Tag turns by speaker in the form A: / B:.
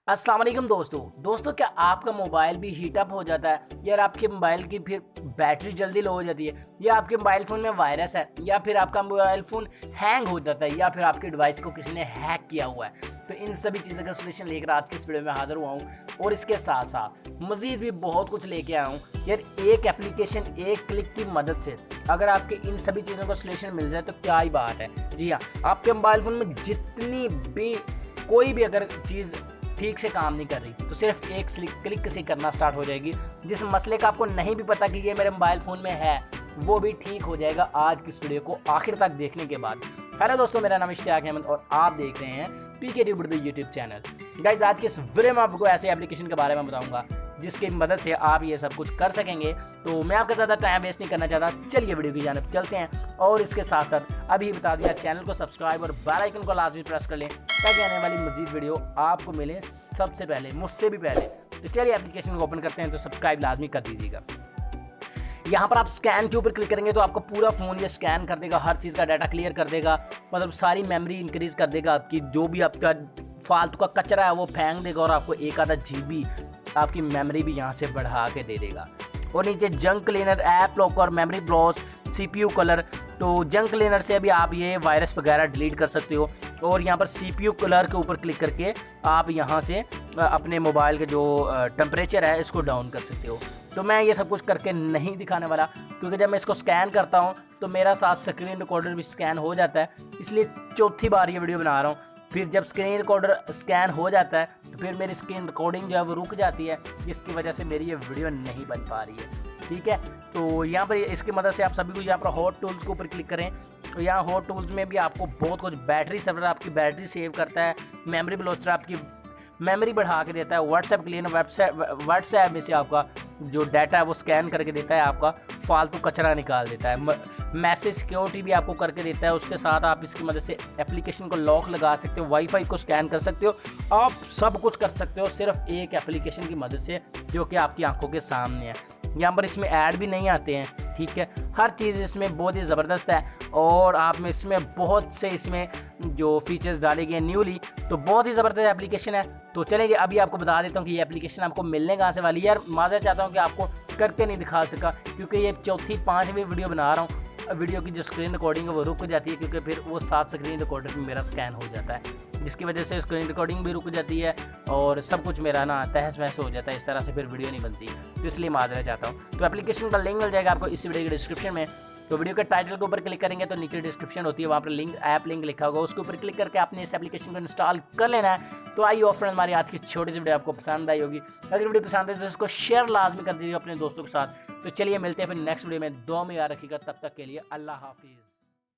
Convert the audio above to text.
A: अस्सलाम वालेकुम दोस्तों क्या आपका मोबाइल भी हीटअप हो जाता है या आपके मोबाइल की फिर बैटरी जल्दी लो हो जाती है या आपके मोबाइल फ़ोन में वायरस है या फिर आपका मोबाइल फ़ोन हैंग हो जाता है या फिर आपके डिवाइस को किसी ने हैक किया हुआ है। तो इन सभी चीज़ों का सोल्यूशन लेकर आज की इस वीडियो में हाज़िर हुआ हूँ और इसके साथ साथ मज़ीद भी बहुत कुछ लेके आया हूँ। यार एक एप्लीकेशन एक क्लिक की मदद से अगर आपके इन सभी चीज़ों का सोल्यूशन मिल जाए तो क्या ही बात है। जी हाँ, आपके मोबाइल फ़ोन में जितनी भी कोई भी अगर चीज़ ठीक से काम नहीं कर रही तो सिर्फ एक क्लिक से करना स्टार्ट हो जाएगी। जिस मसले का आपको नहीं भी पता कि ये मेरे मोबाइल फ़ोन में है वो भी ठीक हो जाएगा आज की इस वीडियो को आखिर तक देखने के बाद। हेलो दोस्तों, मेरा नाम इश्तियाक अहमद और आप देख रहे हैं पीके ट्यूब यूट्यूब चैनल। गाइज, आज के इस वीडियो में आपको ऐसे एप्लीकेशन के बारे में बताऊंगा जिसकी मदद से आप ये सब कुछ कर सकेंगे। तो मैं आपका ज़्यादा टाइम वेस्ट नहीं करना चाहता, चलिए वीडियो की जानिब चलते हैं। और इसके साथ साथ अभी बता दिया, चैनल को सब्सक्राइब और बेल आइकन को लाजमी प्रेस कर लें ताकि आने वाली मजीद वीडियो आपको मिले सबसे पहले, मुझसे भी पहले। तो चलिए एप्लीकेशन को ओपन करते हैं, तो सब्सक्राइब लाजमी कर दीजिएगा। यहाँ पर आप स्कैन के ऊपर क्लिक करेंगे तो आपका पूरा फ़ोन ये स्कैन कर देगा, हर चीज़ का डाटा क्लियर कर देगा, मतलब सारी मेमोरी इंक्रीज़ कर देगा, आपकी जो भी आपका फालतू का कचरा है वो फेंक देगा और आपको एक आधा GB आपकी मेमोरी भी यहाँ से बढ़ा के दे देगा। और नीचे junk cleaner, app locker, memory ब्लॉस, CPU कलर। तो जंक क्लीनर से अभी आप ये वायरस वगैरह डिलीट कर सकते हो और यहाँ पर CPU कलर के ऊपर क्लिक करके आप यहाँ से अपने मोबाइल के जो टेम्परेचर है इसको डाउन कर सकते हो। तो मैं ये सब कुछ करके नहीं दिखाने वाला क्योंकि जब मैं इसको स्कैन करता हूँ तो मेरा साथ स्क्रीन रिकॉर्डर भी स्कैन हो जाता है, इसलिए चौथी बार ये वीडियो बना रहा हूँ। फिर जब स्क्रीन रिकॉर्डर स्कैन हो जाता है तो फिर मेरी स्क्रीन रिकॉर्डिंग जो है वो रुक जाती है, इसकी वजह से मेरी ये वीडियो नहीं बन पा रही है। ठीक है, तो यहाँ पर इसकी मदद से आप सभी को यहाँ पर हॉट टूल्स के ऊपर क्लिक करें तो यहाँ हॉट टूल्स में भी आपको बहुत कुछ, बैटरी सेवर आपकी बैटरी सेव करता है, मेमोरी ब्लोस्टर आपकी मेमोरी बढ़ा के देता है, व्हाट्सएप क्लीनर व्हाट्सएप में से आपका जो डाटा है वो स्कैन करके देता है, आपका फालतू कचरा निकाल देता है, मैसेज सिक्योरिटी भी आपको करके देता है। उसके साथ आप इसकी मदद से एप्लीकेशन को लॉक लगा सकते हो, वाईफाई को स्कैन कर सकते हो, आप सब कुछ कर सकते हो सिर्फ एक एप्लीकेशन की मदद से जो कि आपकी आंखों के सामने है। यहाँ पर इसमें ऐड भी नहीं आते हैं, ठीक है, हर चीज़ इसमें बहुत ही ज़बरदस्त है और आप में इसमें बहुत से इसमें जो फीचर्स डाले गए न्यूली, तो बहुत ही ज़बरदस्त एप्लीकेशन है। तो चलेंगे अभी आपको बता देता हूँ कि ये एप्लीकेशन आपको मिलने कहाँ से वाली है। यार माज़ा चाहता हूँ कि आपको करके नहीं दिखा सका क्योंकि ये चौथी पाँचवीं वीडियो बना रहा हूँ। वीडियो की जो स्क्रीन रिकॉर्डिंग है वो रुक जाती है क्योंकि फिर वो साथ स्क्रीन रिकॉर्डर में मेरा स्कैन हो जाता है, जिसकी वजह से स्क्रीन रिकॉर्डिंग भी रुक जाती है और सब कुछ मेरा ना तहस महस हो जाता है, इस तरह से फिर वीडियो नहीं बनती। तो इसलिए माजरा चाहता हूँ। तो एप्लीकेशन का लिंक मिल जाएगा आपको इस वीडियो के डिस्क्रिप्शन में। तो वीडियो के टाइटल के ऊपर क्लिक करेंगे तो नीचे डिस्क्रिप्शन होती है, वहाँ पर लिंक, ऐप लिंक लिखा होगा, उसके ऊपर क्लिक करके आपने इस एप्लीकेशन को इंस्टॉल कर लेना है। तो आइए फ्रेंड, हमारी आज की छोटी सी वीडियो आपको पसंद आई होगी। अगर वीडियो पसंद है तो इसको शेयर लाजमी कर दीजिएगा अपने दोस्तों के साथ। तो चलिए मिलते हैं फिर नेक्स्ट वीडियो में, दुआ में याद रखिएगा। तब तक के लिए अल्लाह हाफिज़।